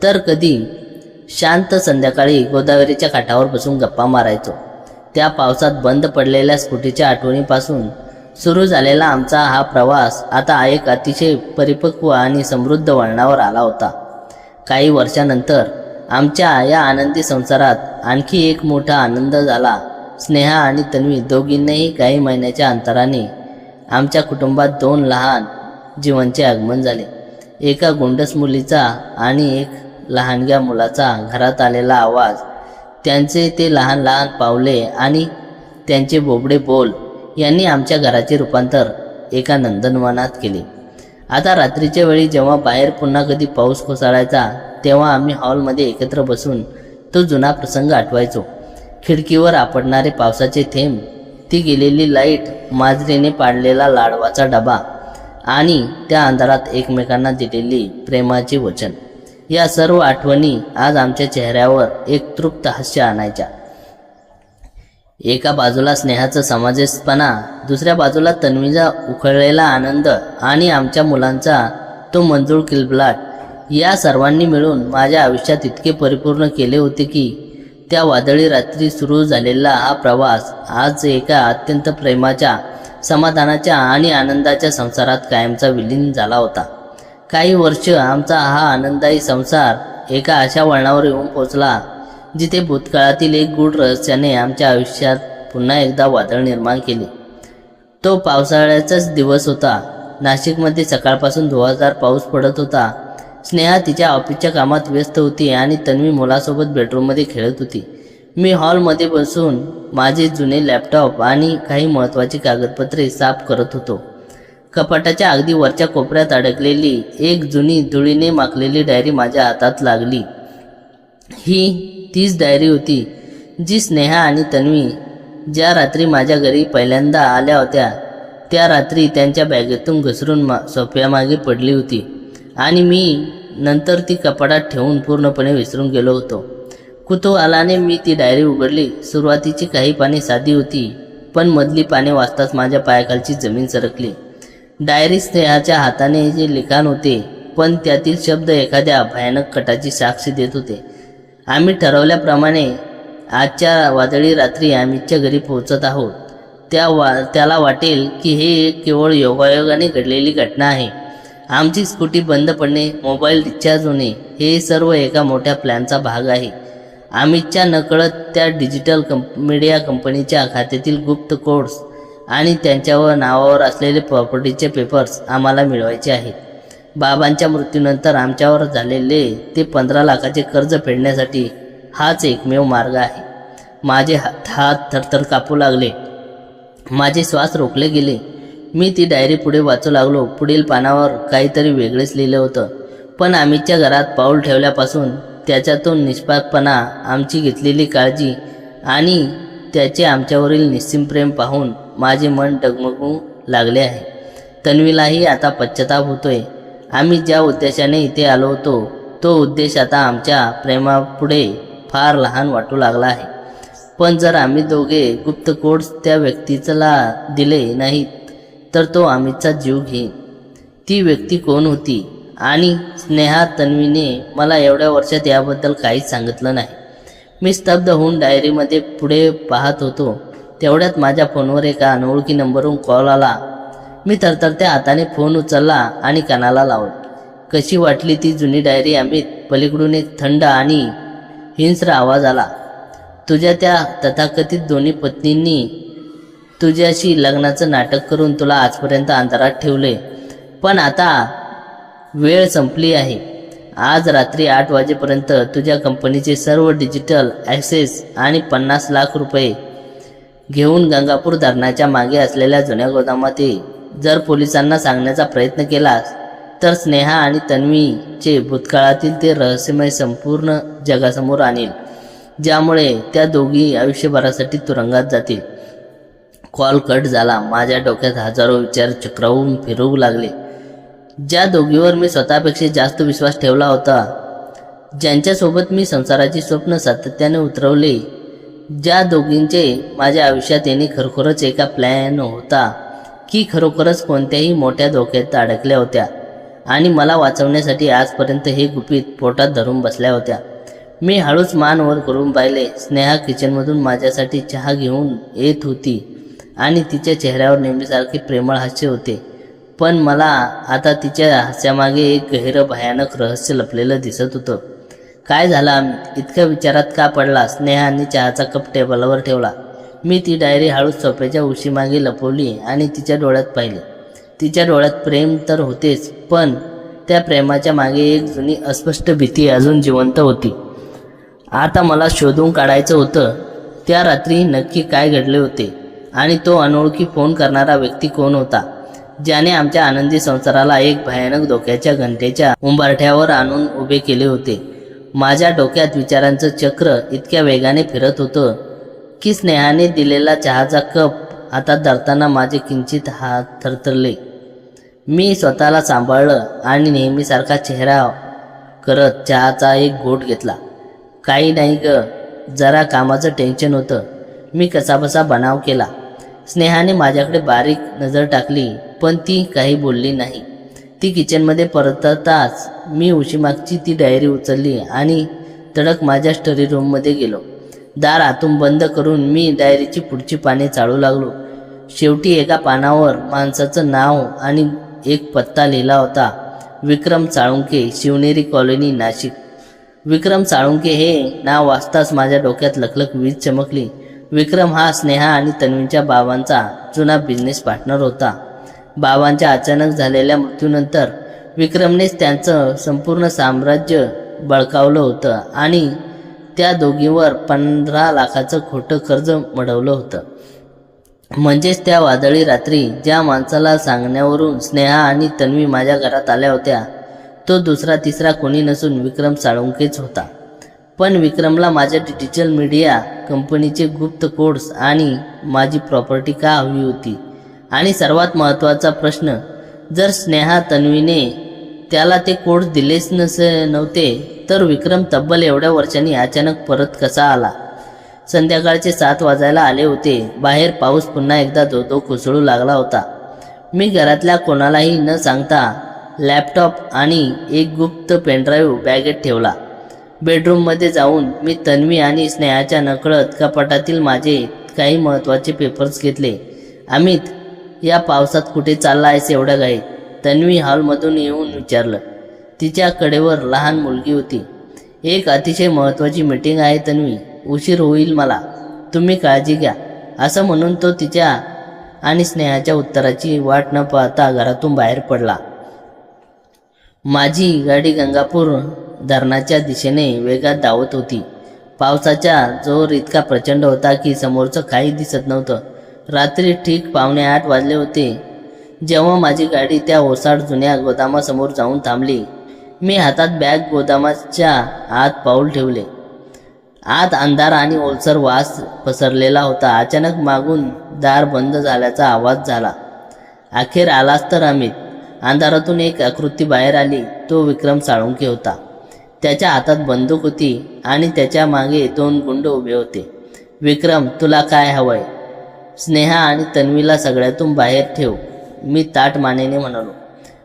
तर कधी शांत संध्याकाळी गोदावरीच्या काठावर बसून गप्पा मारायचो. त्या पावसात बंद पडलेल्या स्कूटीच्या आठवणीपासून सुरू झालेला आमचा हा प्रवास आता एक अतिशय परिपक्व आणि समृद्ध वळणावर आला होता. काही वर्षानंतर आमच्या या आनंदी संसारात आणखी एक मोठा आनंद झाला. स्नेहा आणि तन्वी दोघींनाही काही महिन्याच्या अंतराने आमच्या कुटुंबात 2 लहान जीवांचे आगमन झाले. एका गोंडस मुलीचा आणि एक लहानग्या मुलाचा घरात आलेला आवाज, त्यांचे ते लहान लहान पावले आणि त्यांचे बोबडे बोल यांनी आमच्या घराचे रूपांतर एका नंदनवनात केले. आता रात्रीच्या वेळी जेव्हा बाहेर पुन्हा कधी पाऊस कोसळायचा तेव्हा आम्ही हॉलमध्ये एकत्र बसून तो जुना प्रसंग आठवायचो. खिडकीवर आपटणारे पावसाचे थेंब, ती गेलेली लाईट, माजरीने पाडलेला लाडवाचा डबा आणि त्या अंधारात एकमेकांना दिलेली प्रेमाची वचन, या सर्व आठवणी आज आमच्या चेहऱ्यावर एक तृप्त हास्य आणायच्या. एका बाजूला स्नेहाचा समंजसपणा, दुसऱ्या बाजूला तन्वीचा उखळलेला आनंद आणि आमच्या मुलांचा तो मंजूळ किलबिलाट, या सर्वांनी मिळून माझ्या आयुष्यात इतके परिपूर्ण केले होते की त्या वादळी रात्री सुरू झालेला हा प्रवास आज एका अत्यंत प्रेमाच्या, समाधानाच्या आणि आनंदाच्या संसारात कायमचा विलीन झाला होता. काही वर्ष आमचा हा आनंदायी संसार एका अशा वळणावर येऊन पोचला जिथे भूतकाळातील एक गूढ रहस्याने आमच्या आयुष्यात पुन्हा एकदा वादळ निर्माण केले. तो पावसाळ्याचाच दिवस होता. नाशिकमध्ये सकाळपासून धुवाधार पाऊस पडत होता. स्नेहा तिच्या ऑफिसच्या कामात व्यस्त होती आणि तन्वी मुलासोबत बेडरूममध्ये खेळत होती. मी हॉलमध्ये बसून माझे जुने लॅपटॉप आणि काही महत्त्वाची कागदपत्रे साफ करत होतो. कपाटाच्या अगदी वरच्या कोपऱ्यात अडकलेली एक जुनी धुळीने माखलेली डायरी माझ्या हातात लागली. ही तीच डायरी होती जी स्नेहा आणि तन्वी ज्या रात्री माझ्या घरी पहिल्यांदा आल्या होत्या त्या रात्री त्यांच्या बॅगेतून घसरून सोफ्यामागे पडली होती आणि मी नंतर ती कपाटात ठेवून पूर्णपणे विसरून गेलो होतो. कुतूहलाने मी ती डायरी उघडली. सुरुवातीची काही पाने साधी होती, पण मधली पाने वाचताच माझ्या पायाखालची जमीन सरकली. डायरी स्नेहाच्या हाताने जे लिखाण होते, पण त्यातील शब्द एखाद्या भयानक कटाची साक्ष देत होते. आम्ही ठरवल्याप्रमाणे आजच्या वादळी रात्री अमितच्या घरी पोहोचत आहोत. त्याला वाटेल की हे केवळ योगायोगाने घडलेली घटना आहे. आमची स्कूटी बंद पडणे, मोबाईल रिचार्ज होणे हे सर्व एका मोठ्या प्लॅनचा भाग आहे. अमितच्या नकळत त्या डिजिटल मीडिया कंपनीच्या खात्यातील गुप्त कोड्स आणि त्यांच्यावर नावावर असलेले प्रॉपर्टीचे पेपर्स आम्हाला मिळवायचे आहेत. बाबांच्या मृत्यूनंतर आमच्यावर झालेले ते 15 लाखाचे कर्ज फेडण्यासाठी हाच एकमेव मार्ग आहे. माझे हात थरथर कापू लागले. माझे श्वास रोखले गेले. मी ती डायरी पुढे वाचू लागलो. पुढील पानावर काहीतरी वेगळेच लिहिलं होतं, पण अमितच्या घरात पाऊल ठेवल्यापासून त्याच्यातून निष्पापपणा, आमची घेतलेली काळजी आणि त्याचे आमच्यावरील निस्सीम प्रेम पाहून माझे मन डगमगू लागले आहे. तन्वीलाही आता पश्चाताप होतोय. आम्ही ज्या उद्देशाने इथे आलो होतो तो उद्देश आता आमच्या प्रेमापुढे फार लहान वाटू लागला आहे. पण जर आम्ही दोघे गुप्त कोड्स त्या व्यक्तीला दिले नाहीत तर तो अमितचा जीव घेईन. ती व्यक्ती कोण होती आणि स्नेहा तन्वीने मला एवढ्या वर्षात याबद्दल काहीच सांगितलं नाही. मी स्तब्ध होऊन डायरीमध्ये पुढे पाहत होतो. तेवढ्यात माझ्या फोनवर एका अनोळखी नंबरवरून कॉल आला. मी थरथरत्या हाताने फोन उचलला आणि कानाला लावला. कशी वाटली ती जुनी डायरी अमित? पलीकडून एक थंड आणि हिंस्र आवाज आला. तुझ्या त्या तथाकथित दोन्ही पत्नींनी तुझ्याशी लग्नाचं नाटक करून तुला आजपर्यंत अंधारात ठेवले, पण आता वेळ संपली आहे. आज रात्री 8 वाजेपर्यंत तुझ्या कंपनीचे सर्व डिजिटल ॲक्सेस आणि 50 लाख रुपये घेऊन गंगापूर धरणाच्या मागे असलेल्या जुन्या गोदामात ये. जर पोलिसांना सांगण्याचा प्रयत्न केलास तर स्नेहा आणि तन्वीचे भूतकाळातील ते रहस्यमय संपूर्ण जगासमोर आणील, ज्यामुळे त्या दोघी आयुष्यभरासाठी तुरुंगात जातील. कॉल कट झाला. माझ्या डोक्यात हजारो विचार चक्रावून फिरू लागले. ज्या दोघीवर मी स्वतःपेक्षा जास्त विश्वास ठेवला होता, ज्यांच्यासोबत मी संसाराची स्वप्न सातत्याने उतरवले, ज्या दोघींचे माझ्या आयुष्यात येणे खरोखरच एका प्लॅन होता की खरोखरच कोणत्याही मोठ्या धोक्यात अडकल्या होत्या आणि मला वाचवण्यासाठी आजपर्यंत हे गुपित पोटात धरून बसल्या होत्या. मी हळूच मान वर करून पाहिले. स्नेहा किचनमधून माझ्यासाठी चहा घेऊन येत होती आणि तिच्या चेहऱ्यावर नेहमीसारखे प्रेमळ हास्य होते, पण मला आता तिच्या हास्यामागे एक गहिरं भयानक रहस्य लपलेलं दिसत होतं. काय झालं अमित? इतक्या विचारात का पडला? स्नेहाने चहाचा कप टेबलवर ठेवला. मी ती डायरी हळूच सोफ्याच्या उशीमागे लपवली आणि तिच्या डोळ्यात पाहिले. तिच्या डोळ्यात प्रेम तर होतेच, पण त्या प्रेमाच्या मागे एक जुनी अस्पष्ट भीती अजून जिवंत होती. आता मला शोधून काढायचं होतं त्या रात्री नक्की काय घडले होते आणि तो अनोळखी फोन करणारा व्यक्ती कोण होता, ज्याने आमच्या आनंदी संसाराला एक भयानक धोक्याच्या घंटेच्या उंबरठ्यावर आणून उभे केले होते. माझ्या डोक्यात विचारांचं चक्र इतक्या वेगाने फिरत होतं की स्नेहाने दिलेला चहाचा कप हातात धरताना माझे किंचित हात थरथरले. मी स्वतःला सांभाळलं आणि नेहमीसारखा चेहरा करत चहाचा एक घोट घेतला. काही नाही ग, जरा कामाचं टेन्शन होतं. मी कसाबसा बनाव केला. स्नेहाने माझ्याकडे बारीक नजर टाकली, पण ती काही बोलली नाही. ती किचनमध्ये परतताच मी उशीमागची ती डायरी उचलली आणि तडक माझ्या स्टडी रूममध्ये गेलो. दार आतून बंद करून मी डायरीची पुढची पाने चाळू लागलो. शेवटी एका पानावर माणसाचं नाव आणि एक पत्ता लिहिला होता. विक्रम साळुंके, शिवनेरी कॉलनी, नाशिक. विक्रम साळुंके हे नाव वाचताच माझ्या डोक्यात लखलख वीज चमकली. विक्रम हा स्नेहा आणि तन्वीच्या बाबांचा जुना बिझनेस पार्टनर होता. बाबांच्या अचानक झालेल्या मृत्यूनंतर विक्रमनेच त्यांचं संपूर्ण साम्राज्य बळकावलं होतं आणि त्या दोघींवर 15 लाखाचं खोटं कर्ज मढवलं होतं. म्हणजेच त्या वादळी रात्री ज्या माणसाला सांगण्यावरून स्नेहा आणि तन्वी माझ्या घरात आल्या होत्या, तो दुसरा तिसरा कोणी नसून विक्रम साळुंकेच होता. पण विक्रमला माझ्या डिजिटल मीडिया कंपनीचे गुप्त कोड्स आणि माझी प्रॉपर्टी का हवी होती? आणि सर्वात महत्त्वाचा प्रश्न, जर स्नेहा तन्वीने त्याला ते कोड्स दिलेच नव्हते तर विक्रम तब्बल एवढ्या वर्षांनी अचानक परत कसा आला? संध्याकाळचे 7 वाजायला आले होते. बाहेर पाऊस पुन्हा एकदा धो कोसळू लागला होता. मी घरातल्या कोणालाही न सांगता लॅपटॉप आणि एक गुप्त पेनड्राईव्ह बॅगेत ठेवला. बेडरूममध्ये जाऊन मी तन्वी आणि स्नेहाच्या नकळत कपाटातील माझे काही महत्त्वाचे पेपर्स घेतले. अमित, या पावसात कुठे चालला आहेस एवढ्या घाईत? तन्वी हॉलमधून येऊन विचारलं. तिच्या कडेवर लहान मुलगी होती. एक अतिशय महत्त्वाची मीटिंग आहे तन्वी, उशीर होईल मला, तुम्ही काळजी घ्या, असं म्हणून तो तिच्या आणि स्नेहाच्या उत्तराची वाट न पाहता घरातून बाहेर पडला. माझी गाडी गंगापूर धरणाच्या दिशेने वेगात धावत होती. पावसाचा जोर इतका प्रचंड होता की समोरचं काही दिसत नव्हतं. रात्री ठीक 7:45 वाजले होते जेव्हा माझी गाडी त्या ओसाड जुन्या गोदामासमोर जाऊन थांबली. मी हातात बॅग गोदामाच्या आत पाऊल ठेवले. आत अंधार आणि ओलसर वास पसरलेला होता. अचानक मागून दार बंद झाल्याचा आवाज झाला. अखेर आलास तर अमित. अंधारातून एक आकृती बाहेर आली. तो विक्रम साळुंके होता. त्याच्या हातात बंदूक होती आणि त्याच्या मागे 2 गुंड उभे होते. विक्रम, तुला काय हवंय? स्नेहा आणि तन्वीला सगळ्यातून बाहेर ठेव, मी ताठ मानेने म्हणालो.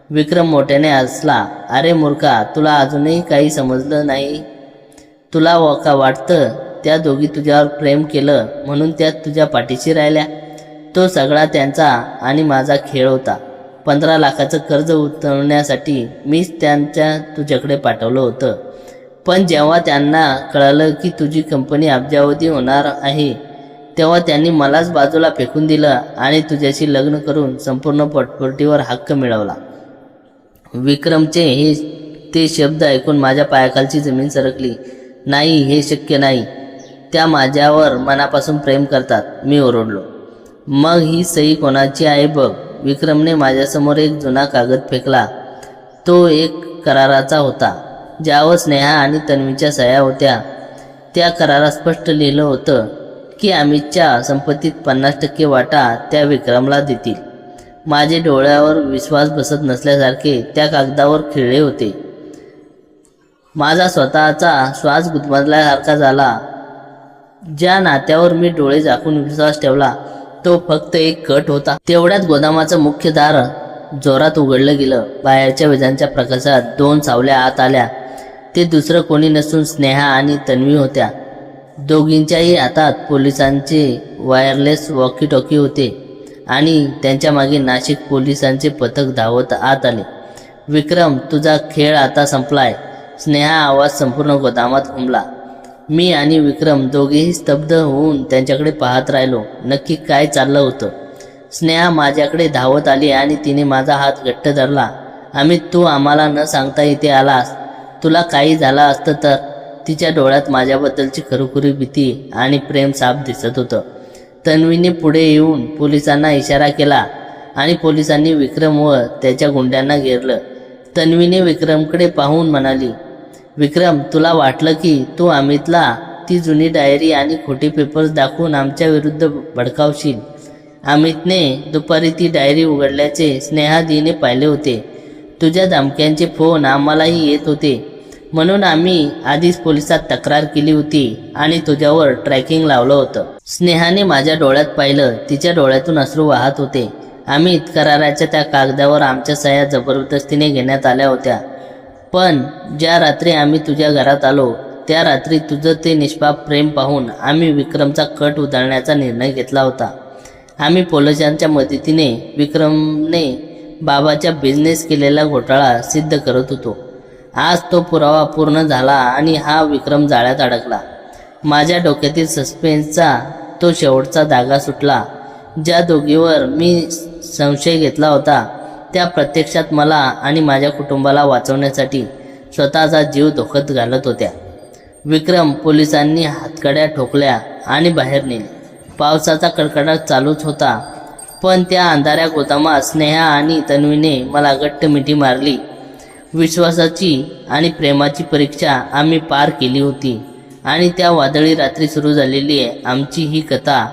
विक्रम मोठ्याने हसला. अरे मूर्खा, तुला अजूनही काही समजलं नाही? तुला का वाटतं त्या दोघी तुझ्यावर प्रेम केलं म्हणून त्या तुझ्या पाठीशी राहिल्या? तो सगळा त्यांचा आणि माझा खेळ होता. 15 लाखाचं कर्ज उतरवण्यासाठी मीच त्यांच्या तुझ्याकडे पाठवलं होतं. पण जेव्हा त्यांना कळालं की तुझी कंपनी अब्जावधी होणार आहे, तेव्हा त्यांनी मलाच बाजूला फेकून दिलं आणि तुझ्याशी लग्न करून संपूर्ण प्रॉपर्टीवर हक्क मिळवला. विक्रमचे ते शब्द ऐकून माझ्या पायाखालची जमीन सरकली. नाही, हे शक्य नाही. त्या माझ्यावर मनापासून प्रेम करतात, मी ओरडलो. मग ही सही कोणाची आहे बघ. विक्रमने माझ्यासमोर एक जुना कागद फेकला. तो एक कराराचा होता, ज्यावर स्नेहा आणि तन्वीच्या सह्या होत्या. त्या करारात स्पष्ट लिहिलं होतं की अमितच्या संपत्तीत 50% वाटा त्या विक्रमला देतील. माझे डोळ्यावर विश्वास बसत नसल्यासारखे त्या कागदावर खिळले होते. माझा स्वतःचा श्वास गुदमरल्यासारखा झाला. ज्या नात्यावर मी डोळे झाकून विश्वास ठेवला, तो फक्त एक कट होता. तेवढ्यात गोदामाचं मुख्य दार जोरात उघडलं गेलं. बाहेरच्या विजांच्या प्रकाशात 2 सावल्या आत आल्या. ते दुसरं कोणी नसून स्नेहा आणि तन्वी होत्या. दोघींच्याही हातात पोलिसांचे वायरलेस वॉकी टॉकी होते आणि त्यांच्या मागे नाशिक पोलिसांचे पथक धावत आत आले. विक्रम, तुझा खेळ आता संपलाय. स्नेहा आवाज संपूर्ण गोदामात घुमला. मी आणि विक्रम दोघेही स्तब्ध होऊन त्यांच्याकडे पाहत राहिलो. नक्की काय चाललं होतं? स्नेहा माझ्याकडे धावत आली आणि तिने माझा हात घट्ट धरला. अमित, तू आम्हाला न सांगता इथे आलास. तुला काही झालं असतं तर? तिच्या डोळ्यात माझ्याबद्दलची खरोखरी भीती आणि प्रेम साफ दिसत होतं. तन्वीने पुढे येऊन पोलिसांना इशारा केला आणि पोलिसांनी विक्रम व त्याच्या गुंड्यांना घेरलं. तन्वीने विक्रमकडे पाहून म्हणाली, विक्रम, तुला वाटलं की तू अमितला ती जुनी डायरी आणि खोटे पेपर्स दाखवून आमच्या विरुद्ध भडकावशील. अमितने दुपारी ती डायरी उघडल्याचे स्नेहादीने पाहिले होते. तुझ्या धमक्यांचे फोन आम्हालाही येत होते, म्हणून आम्ही आधीच पोलिसात तक्रार केली होती आणि तुझ्यावर ट्रॅकिंग लावलं होतं. स्नेहाने माझ्या डोळ्यात पाहिलं. तिच्या डोळ्यातून अश्रू वाहत होते. अमित, कराराच्या त्या कागदावर आमच्या सह्या जबरदस्तीने घेण्यात आल्या होत्या. पण ज्या रात्री आम्ही तुझ्या घरात आलो, त्या रात्री तुझं ते निष्पाप प्रेम पाहून आम्ही विक्रमचा कट उधळण्याचा निर्णय घेतला होता. आम्ही पोलिसांच्या मदतीने विक्रमने बाबाच्या बिझनेस केलेला घोटाळा सिद्ध करत होतो. आज तो पुरावा पूर्ण झाला आणि हा विक्रम जाळ्यात अडकला. माझ्या डोक्यातील सस्पेन्सचा तो शेवटचा धागा सुटला. ज्या दोघीवर मी संशय घेतला होता, त्या प्रत्यक्षात मला आणि माझ्या कुटुंबाला वाचवण्यासाठी स्वतःचा जीव धोक्यात घालत होत्या. विक्रम, पोलिसांनी हातकड्या ठोकल्या आणि बाहेर नेले. पावसाचा कडकडाट चालूच होता, पण त्या अंधाऱ्या गोदामात स्नेहा आणि तन्वीने मला घट्ट मिठी मारली. विश्वासाची आणि प्रेमाची परीक्षा आम्ही पार केली होती आणि त्या वादळी रात्री सुरू झालेली आमची ही कथा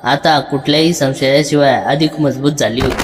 आता कुठल्याही संशयाशिवाय अधिक मजबूत झाली होती.